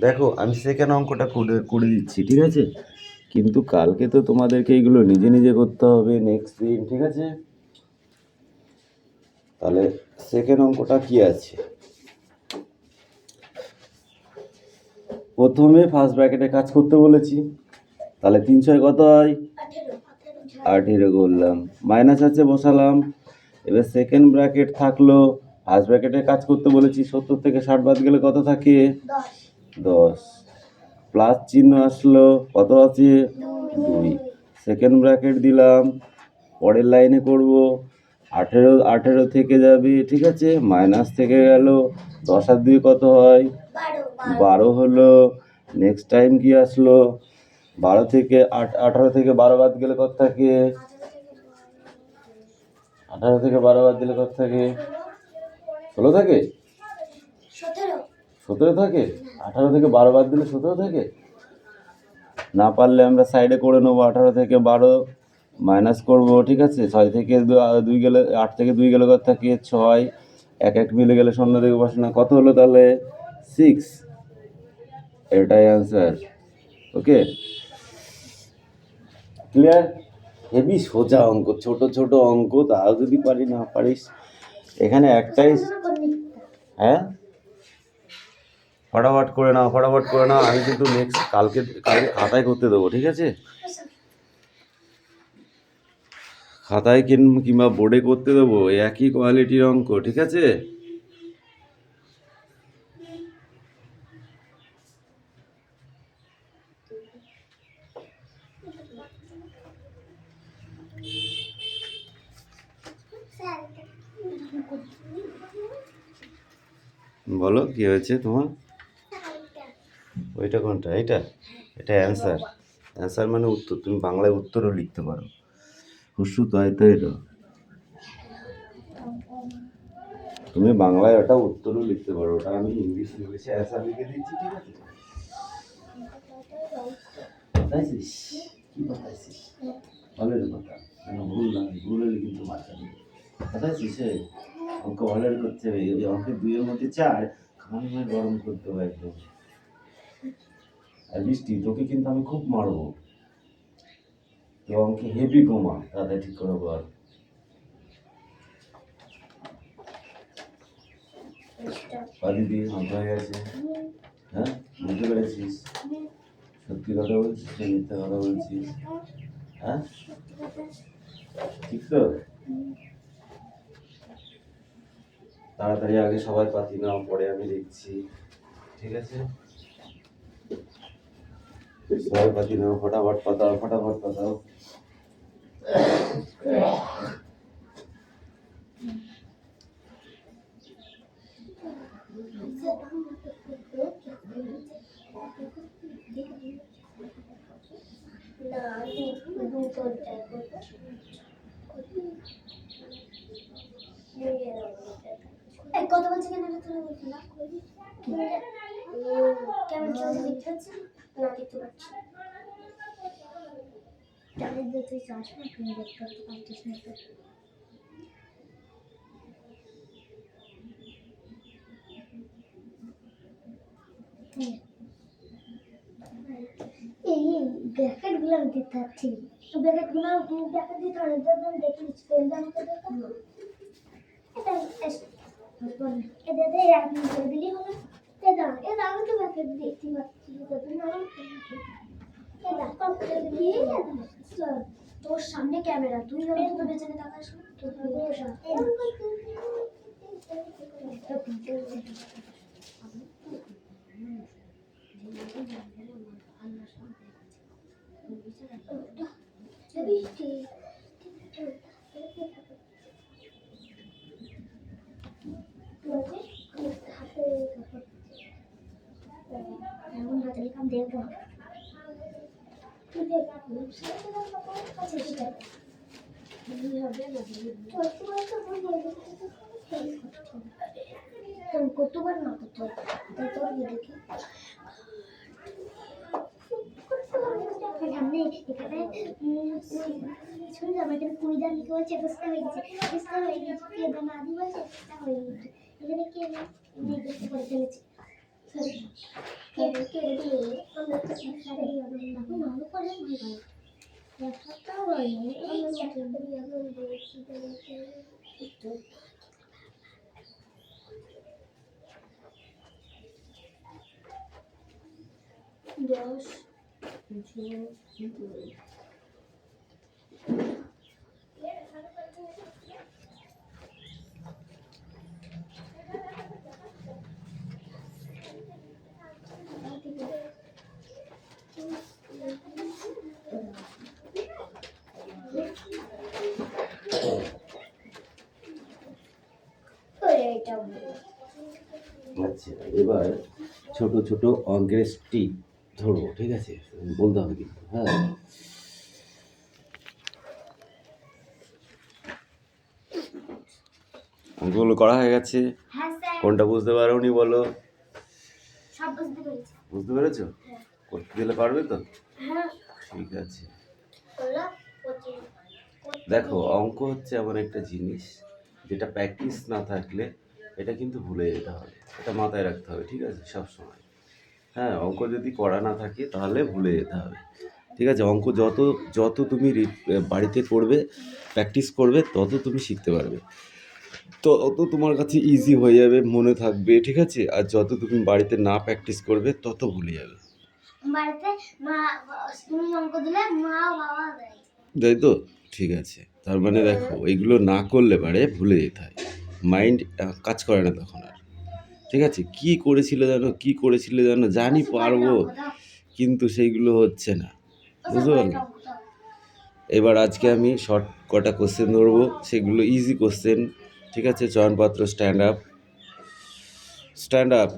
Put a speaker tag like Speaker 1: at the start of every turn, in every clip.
Speaker 1: দেখো আমি সেকেন্ড অঙ্কটা করে দিচ্ছি, ঠিক আছে? কিন্তু কালকে তো তোমাদেরকে এইগুলো নিজে নিজে করতে হবে নেক্সট দিন, ঠিক আছে? তাহলে সেকেন্ড অঙ্কটা কি আছে? প্রথমে ফার্স্ট ব্র্যাকেটে কাজ করতে বলেছি, তাহলে 3 কত হয়? 18 করলাম, মাইনাস আছে বসালাম। এবার সেকেন্ড ব্র্যাকেট থাকলো, ফার্স্ট ব্র্যাকেটে কাজ করতে বলেছি, 70 থেকে 60 বাদ গেলে কত থাকে? 10। প্লাস চিহ্ন আসলো, কত আছে? 2। সেকেন্ড ব্র্যাকেট দিলাম, পরের লাইনে করব, 18 থেকে যাবে, ঠিক আছে? মাইনাস থেকে গেল, 10 আর 2 কত হয়? 12 হলো। নেক্সট টাইম কি আসলো? 18 থেকে 12 বাদ গেলে কত থাকে? 18 থেকে 12 বাদ দিলে কত থাকে? 16 থাকে? 17 থাকে? 18 থেকে 12 বাদ দিলে 17 থাকে? না পারলে আমরা সাইডে করে নেবো, 18 থেকে 12 মাইনাস করবো, ঠিক আছে? 6 থেকে 2 গেলে, 8 থেকে 2 গেলে কত থাকে? 6। এক মিলে গেলে শূন্য থেকে বসে না, কত হলো তাহলে? 6। এটাই অ্যান্সার। ওকে, ক্লিয়ার? হেভি সোজা অঙ্ক, ছোট ছোট অঙ্ক, তাও যদি পারি না পারিস। এখানে একটাই, হ্যাঁ ফটাফট করে নাও, ফটাফট করে নাও। আমি কিন্তু নেক্সট কালকে খাতায় করতে দেবো, ঠিক আছে? খাতায় কিংবা বোর্ডে করতে দেবো, একই কোয়ালিটির অঙ্ক, ঠিক আছে? বলো কি হয়েছে তোমার? ওইটা কোনটা? এটা অ্যান্সার। অ্যান্সার মানে উত্তর। তুমি বাংলায় উত্তরও লিখতে পারো, হুসু তাই তো। এটা তুমি বাংলায় ওটা উত্তরও লিখতে পারো, ওটা আমি ইংলিশে অ্যান্সার লিখে দিচ্ছি, ঠিক আছে? বাতাইছিস? কি বাতাইছিস? হলের কথা, ভুল না, ভুল হলে কিন্তু মাথা নেই। বাতাইছিস? অঙ্ক হলের করতে হবে, যদি অঙ্কের 2-এর মধ্যে 4 খামে গরম করতে হবে একদম। আর বৃষ্টি, তোকে কিন্তু আমি খুব মারবো, তো অঙ্কে হেভি কমা, তাদের ঠিক করে বল। দিদি অঙ্ক হয়ে গেছে, হ্যাঁ? বুঝতে পেরেছিস? সত্যি কথা বলছিস না মিথ্যা কথা বলছিস? হ্যাঁ, ঠিক তো? তাড়াতাড়ি আগে সবাই পাতি নাও, পরে আমি দেখছি, ঠিক আছে? সবাই পাতি নাও, ফটাফট পাতাও, ফটাফট পাতাও।
Speaker 2: কত বলছে কেন কেমন চলছে দেখতে পাচ্ছি না? দেখতে পাচ্ছি তাহলে তুই চাস না, তুমি দেখতে পাচ্ছিস না? এই ব্র্যাকেট গুলো দিতে পারছি, ব্র্যাকেট গুলো ব্র্যাকেট দিতে হবে, যখন দেখি স্পেল আমাকে দেখো এটা এটাতে আপনি করে দিলেই হলো। এটা আমি তো ব্র্যাকেট দেখতে পাচ্ছি, তোর সামনে ক্যামেরা, তুই তো পেছনে তাকাস না। দেখো কতবার না করতে দেখি এখানে এখানে শুনে যাবো, এখানে কুড়িদার লিখে বলছে 21টা হয়ে গেছে, 21টা হয়ে গেছে, কে দানা আদি বলছে 21টা হয়ে গেছে, এখানে কে না নির্দিষ্ট করে ফেলেছে। কে কে দিয়ে আমরা তো সারি হবে না, মনে করে মনে করে দেখাটাও হয় না, এই চাকরি আমি বলছি তো দশ
Speaker 1: আচ্ছা, এবার ছোট ছোট অঙ্কের স্টিক ধরবো, ঠিক আছে? বলতে হবে কিন্তু, হ্যাঁ। অঙ্কগুলো করা হয়ে গেছে।
Speaker 2: হ্যাঁ স্যার,
Speaker 1: কোনটা বুঝতে পারোনি বলো?
Speaker 2: সব বুঝতে পেরেছি।
Speaker 1: বুঝতে পেরেছো? করতে দিলে পারবে তো?
Speaker 2: হ্যাঁ,
Speaker 1: ঠিক আছে।
Speaker 2: হলো 25।
Speaker 1: দেখো, অঙ্ক হচ্ছে এমন একটা জিনিস যেটা প্র্যাকটিস না থাকলে এটা কিন্তু ভুলে যেতে হবে, এটা মাথায় রাখতে হবে, ঠিক আছে? সব সময়, হ্যাঁ। অঙ্ক যদি করা না থাকে তাহলে ভুলে যেতে হবে, ঠিক আছে? অঙ্ক যত যত তুমি বাড়িতে করবে, প্র্যাকটিস করবে, তত তুমি শিখতে পারবে, তত তোমার কাছে ইজি হয়ে যাবে, মনে থাকবে, ঠিক আছে? আর যত তুমি বাড়িতে না প্র্যাকটিস করবে তত ভুলে যাবে,
Speaker 2: বাড়িতে মা তুমি অঙ্ক দিলে মা বাবা দেয়,
Speaker 1: তাই তো? ঠিক আছে, তার মানে দেখো, এইগুলো না করলে পারে ভুলে যেতে হয়, মাইন্ড কাজ করে না তখন আর, ঠিক আছে? কি করেছিল জানো, কি করেছিল জানো, জানি পারবো, কিন্তু সেইগুলো হচ্ছে না, বুঝতে পারলে? এবার আজকে আমি শর্ট কটা কোশ্চেন ধরবো, সেগুলো ইজি কোশ্চেন, ঠিক আছে? চয়নপত্র স্ট্যান্ড আপ, স্ট্যান্ড আপ।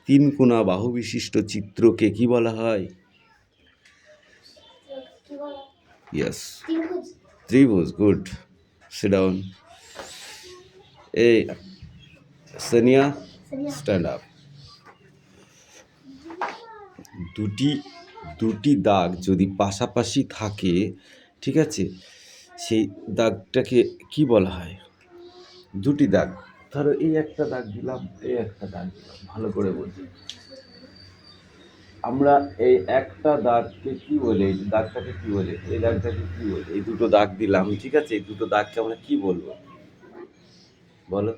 Speaker 1: তিন কোণা বাহু বিশিষ্ট চিত্রকে কি বলা হয়?
Speaker 2: কি বলে
Speaker 1: ইয়েস,
Speaker 2: ত্রিভুজ।
Speaker 1: ত্রিভুজ। Good, sit down. এই সানিয়া, স্ট্যান্ড আপ। দুটি দাগ যদি পাশাপাশি থাকে, ঠিক আছে, সেই দাগটাকে কি বলা হয়? দুটি দাগ, ধরো এই একটা দাগ দিলাম, এই একটা দাগ দিলাম, ভালো করে বলছি, আমরা এই একটা দাগকে কি বলে, এই দাগটাকে কি বলে, এই দাগটাকে কি বলে? এই দুটো দাগ দিলাম, ঠিক আছে? এই দুটো দাগকে আমরা কি বলবো বলো?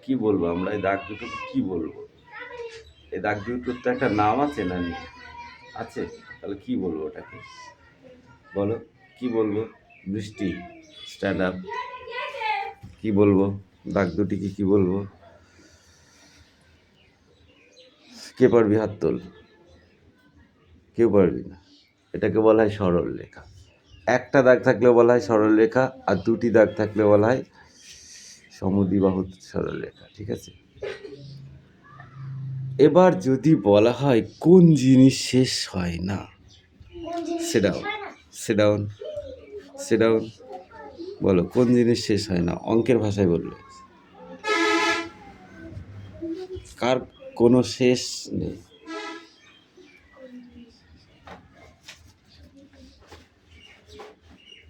Speaker 1: কি বলবো আমরা এই দাগ দুটোকে, কি বলবো? এই দাগ দুটোর তো একটা নাম আছে না, নেই? আছে, তাহলে কি বলবো ওটাকে বলো? কি বলবো? বৃষ্টি, স্ট্যান্ড আপ। কি বলবো দাগ দুটিকে, কি বলবো? কে পারবি হাত তোল, কেউ পারবি না। এটাকে বলা হয় সরল রেখা। একটা দাগ থাকলে বলা হয় সরল রেখা, আর দুটি দাগ থাকলে বলা হয় সমদ্বিবাহু সরল রেখা, ঠিক আছে? এবার যদি বলা হয় কোন জিনিস শেষ হয় না, সেটাও, সেডাউন, সেডাউন, বলো কোন জিনিস শেষ হয় না, অঙ্কের ভাষায় বলবে। কার কোনো শেষ নেই,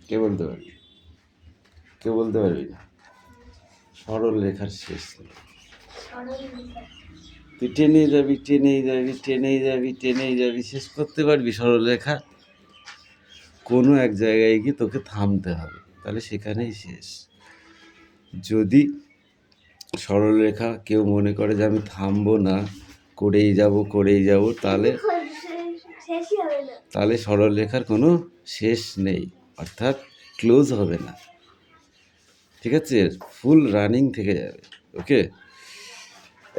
Speaker 1: কে বলতে পারবি? কেউ বলতে পারবি না, সরল রেখার শেষ নেই। তুই টেনেই যাবি, টেনেই যাবি, টেনেই যাবি, টেনেই যাবি, শেষ করতে পারবি সরল রেখা? কোনো এক জায়গায় গিয়ে তোকে থামতে হবে, তাহলে সেখানেই শেষ। যদি সরলরেখা কেউ মনে করে যে আমি থামবো না, করেই যাব, করেই যাব, তাহলে তাহলে সরলরেখার কোনো শেষ নেই, অর্থাৎ ক্লোজ হবে না, ঠিক আছে? ফুল রানিং থেকে যাবে। ওকে,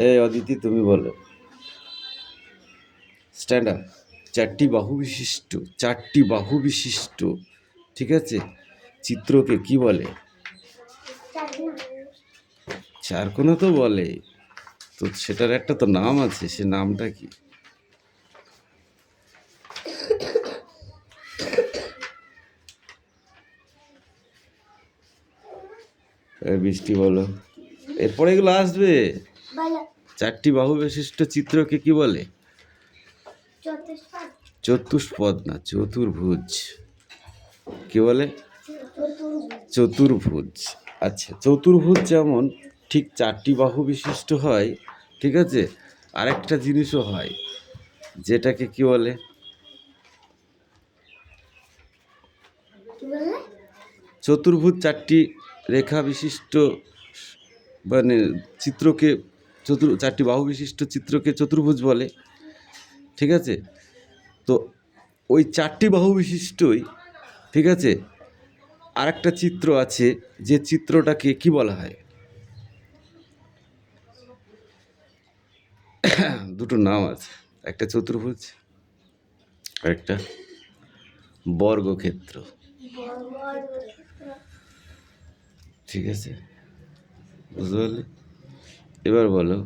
Speaker 1: এই অদিতি তুমি বলো। Stand up. চারটি বাহু বিশিষ্ট, ঠিক আছে, চিত্রকে কি বলে? চারকোনা তো বলে, তো সেটার একটা তো নাম আছে, সে নামটা কি? বৃষ্টি বলো, এরপরে এগুলো আসবে। চারটি বাহু বিশিষ্ট চিত্রকে কি বলে? চতুষ্পদ না, চতুর্ভুজ। কি বলে?
Speaker 2: চতুর্ভুজ।
Speaker 1: চতুর্ভুজ। আচ্ছা, চতুর্ভুজ যেমন ঠিক 4টি বাহু বিশিষ্ট হয়, ঠিক আছে, আরেকটা জিনিসও হয় যেটাকে কি বলে?
Speaker 2: কি বললে?
Speaker 1: চতুর্ভুজ 4টি রেখা বিশিষ্ট মানে চিত্রকে 4টি বাহু বিশিষ্ট চিত্রকে চতুর্ভুজ বলে, ঠিক আছে। তো ওই 4টি বাহু বিশিষ্টই, ঠিক আছে, আরেকটা চিত্র আছে যে চিত্রটাকে কি বলা হয়? দুটো নাম আছে, একটা চতুর্ভুজ আর একটা বর্গক্ষেত্র, ঠিক আছে, বুঝতে পারলে? এবার বলো,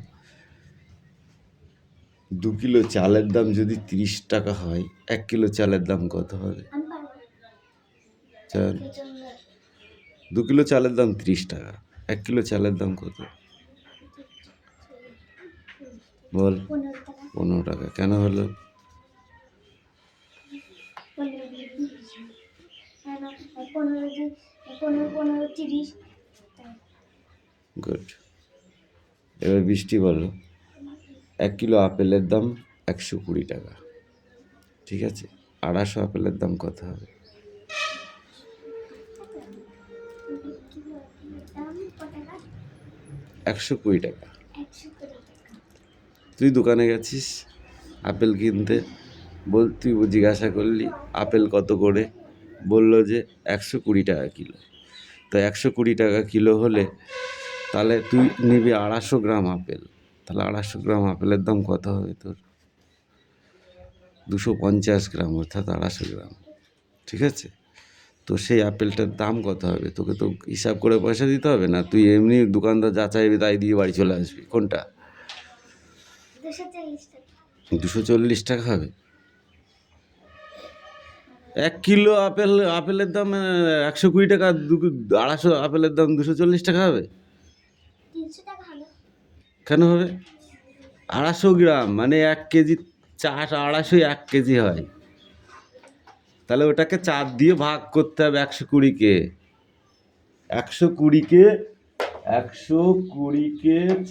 Speaker 1: 2 কিলো চালের দাম যদি 30 টাকা হয়, 1 কিলো চালের দাম কত হবে?
Speaker 2: আমি পারবো।
Speaker 1: চাল 2 কিলো চালের দাম 30 টাকা, 1 কিলো চালের দাম কত? বল।
Speaker 2: 15 টাকা।
Speaker 1: 15 টাকা। কেন হলো?
Speaker 2: 15 দিয়ে 30। কেন? 15 দিয়ে 15 30।
Speaker 1: গুড। এবার বৃষ্টি বলো, 1 কিলো আপেলের দাম 120 টাকা, ঠিক আছে, 250 আপেলের দাম কত হবে?
Speaker 2: দাম কত টাকা?
Speaker 1: 120 টাকা।
Speaker 2: 120 টাকা।
Speaker 1: তুই দোকানে গেছিস আপেল কিনতে, তুই জিজ্ঞাসা করলি আপেল কত করে, বললো যে 120 টাকা কিলো। তো 120 টাকা কিলো হলে তাহলে তুই নিবি 250 গ্রাম আপেল, তাহলে 250 গ্রাম আপেলের দাম কত হবে তোর? 250 গ্রাম, অর্থাৎ 250 গ্রাম, ঠিক আছে। তো সেই আপেলটার দাম কত হবে? তোকে তো হিসাব করে পয়সা দিতে হবে না, তুই এমনি দোকানদার যা চাইবি তাই দিয়ে বাড়ি চলে আসবি, কোনটা?
Speaker 2: 240 টাকা।
Speaker 1: 240 টাকা হবে। 1 কিলো আপেলের দাম 120 টাকা, 250 আপেলের দাম 240 টাকা হবে?
Speaker 2: 300 টাকা হবে।
Speaker 1: কেন হবে? 250 গ্রাম মানে 1 কেজি, 250 1 কেজি হয়, তাহলে ওটাকে 4 দিয়ে ভাগ করতে হবে 120-কে। 120-কে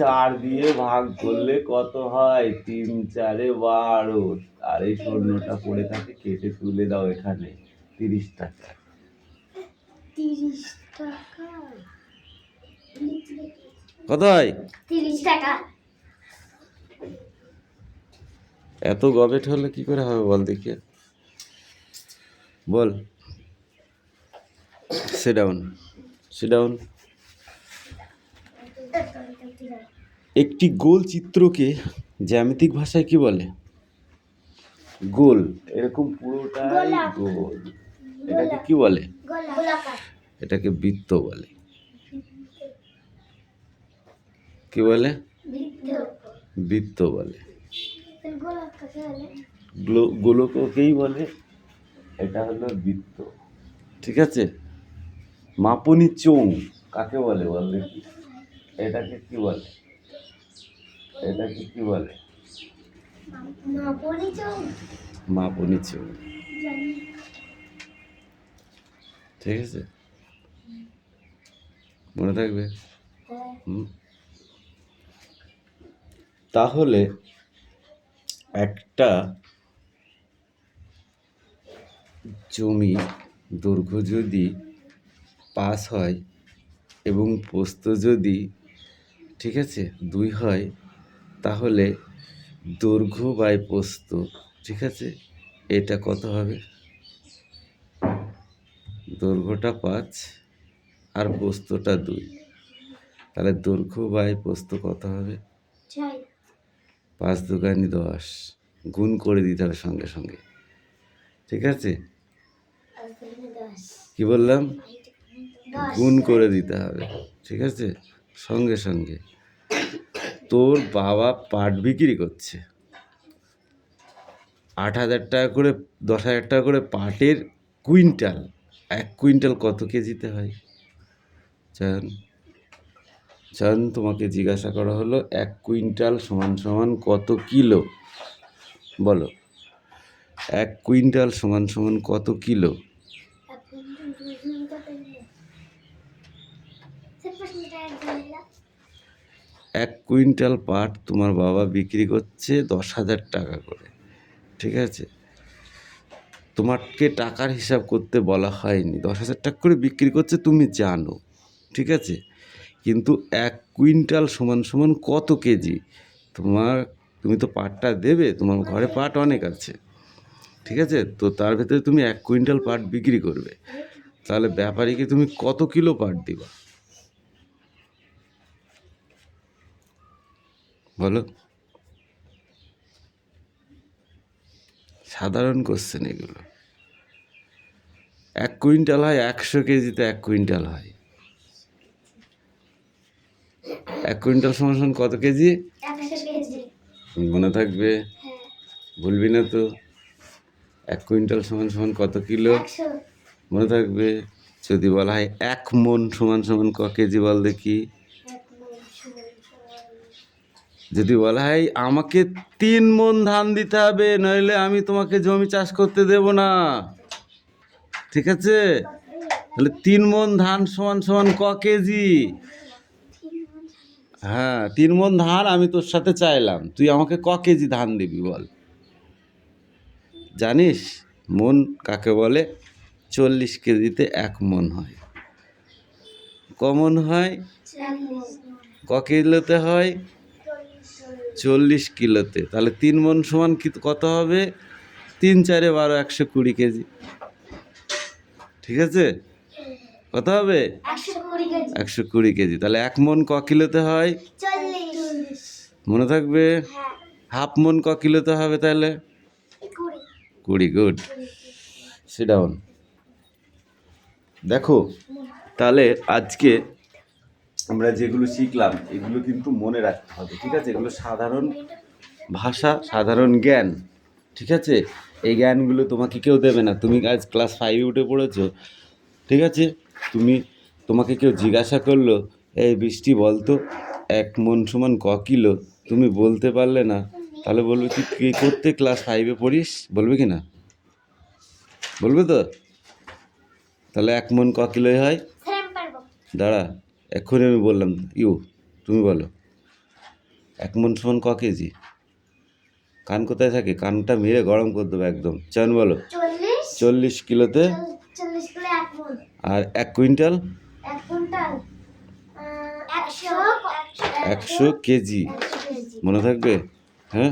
Speaker 1: 4 দিয়ে ভাগ করলে কত হয়? 3 4 12। আর এই শূন্যটা পড়ে থাকে, কেটে তুলে দাও এখানে, 30 টাকা।
Speaker 2: 30 টাকা।
Speaker 1: কত হয়?
Speaker 2: 30 টাকা।
Speaker 1: এত গবেট হলে কি করে হবে বল দেখি, বল। Sit down, sit down. একটি গোল চিত্রকে জ্যামিতিক ভাষায় কি বলে? গোল, এরকম পুরোটাই
Speaker 2: গোলাপ।
Speaker 1: গোল, এটাকে কি বলে?
Speaker 2: গোলাকার।
Speaker 1: এটাকে বৃত্ত বলে। কি বলে? বৃত্ত বলে।
Speaker 2: গোলাপ কাকে বলে?
Speaker 1: গোলককেই বলে, এটা হলো বৃত্ত, ঠিক আছে। মাপনি চোঙ কাকে বলে বল দেখি? এটাকে কি বলে? এটাকে কি বলে?
Speaker 2: মাপনি চোঙ।
Speaker 1: মাপনি চোঙ,
Speaker 2: জানি।
Speaker 1: ঠিক আছে, মনে থাকবে।
Speaker 2: হ্যাঁ।
Speaker 1: তাহলে একটা জমি দৈর্ঘ্য যদি 5 হয় এবং প্রস্থ যদি, ঠিক আছে, 2 হয়, তাহলে দৈর্ঘ্য বাই প্রস্থ, ঠিক আছে, এটা কত হবে? দৈর্ঘ্যটা 5 আর প্রস্থটা 2, তাহলে দৈর্ঘ্য বাই প্রস্থ কত হবে?
Speaker 2: 5
Speaker 1: 2 10, গুণ করে দিতে হবে সঙ্গে সঙ্গে, ঠিক আছে। কি বললাম? গুণ করে দিতে হবে, ঠিক আছে, সঙ্গে সঙ্গে। তোর বাবা পাট বিক্রি করছে, 8,000 টাকা করে, 10,000 টাকা করে পাটের কুইন্টাল। 1 কুইন্টাল কত কেজিতে হয়? চান তোমাকে জিজ্ঞাসা করা হলো 1 কুইন্টাল সমান সমান কত কিলো, বলো। 1 কুইন্টাল সমান সমান কত কিলো? এক কুইন্টাল পাট তোমার বাবা বিক্রি করছে 10,000 টাকা করে, ঠিক আছে? তোমাকে টাকার হিসাব করতে বলা হয়নি, 10,000 টাকা করে বিক্রি করছে তুমি জানো, ঠিক আছে? কিন্তু 1 কুইন্টাল সমান সমান কত কেজি? তুমি তো পাটটা দেবে, তোমার ঘরে পাট অনেক আছে, ঠিক আছে? তো তার ভেতরে তুমি 1 কুইন্টাল পাট বিক্রি করবে, তাহলে ব্যাপারীকে তুমি কত কিলো পাট দিবা বলো? সাধারণ কোশ্চেন এগুলো। 1 কুইন্টাল হয় 100 কেজিতে 1 কুইন্টাল হয়। 1 কুইন্টাল সমান সমান কত কেজি?
Speaker 2: 100 কেজি।
Speaker 1: মনে থাকবে,
Speaker 2: হ্যাঁ,
Speaker 1: ভুলবি না তো। 1 কুইন্টাল সমান সমান কত কিলো?
Speaker 2: 100।
Speaker 1: মনে থাকবে। যদি বলা হয় 1 মণ সমান সমান ক কেজি বল দেখি। যদি বলা হয় আমাকে 3 মণ ধান দিতে হবে, নইলে আমি তোমাকে জমি চাষ করতে দেব না, ঠিক আছে? তাহলে 3 মণ ধান সমান সমান ক কেজি? হ্যাঁ, 3 মণ ধান আমি তোর সাথে চাইলাম, তুই আমাকে ক কেজি ধান দিবি বল? জানিস মণ কাকে বলে? 40 কেজিতে 1 মণ হয়। ক মণ হয়? ক কিলোতে হয়? 40 কিলোতে। তাহলে 3 মণ সমান কত হবে? 3 4 12 120 কেজি, ঠিক আছে? কত হবে?
Speaker 2: 120 কেজি।
Speaker 1: 120 কেজি। তাহলে 1 মণ ক কিলোতে হয়?
Speaker 2: 40।
Speaker 1: মনে থাকবে।
Speaker 2: হ্যাঁ,
Speaker 1: হাফ মণ ক কিলোতে হবে তাহলে? 20। গুড। Sit down. দেখো, তাহলে আজকে আমরা যেগুলো শিখলাম এগুলো কিন্তু মনে রাখতে হবে, ঠিক আছে? এগুলো সাধারণ ভাষা, সাধারণ জ্ঞান, ঠিক আছে? এই জ্ঞানগুলো তোমাকে কেউ দেবে না। তুমি আজ ক্লাস 5-এ উঠে পড়েছো, ঠিক আছে? তোমাকে কেউ জিজ্ঞাসা করলো, এই বৃষ্টি বলতো 1 মণ সমান ক কিলো? তুমি বলতে পারলে না, তাহলে বলবে তুই কী করতে ক্লাস 5-এ পড়িস? বলবে কি না? বলবে তো? তাহলে 1 মণ ক কিলোই হয়?
Speaker 2: স্যার আমি পারবো।
Speaker 1: দাঁড়া, এক্ষুনি আমি বললাম, তুমি বলো 1 মণ সমান ক কেজি? কান কোথায় থাকে? কানটা মেরে গরম করে দেবো একদম। চয়ন বলো। 40 কিলোতে।
Speaker 2: 40 কিলো 1 মণ।
Speaker 1: আর 1 কুইন্টাল?
Speaker 2: 1 quintal 100
Speaker 1: 100 KG. মনে থাকবে? হ্যাঁ।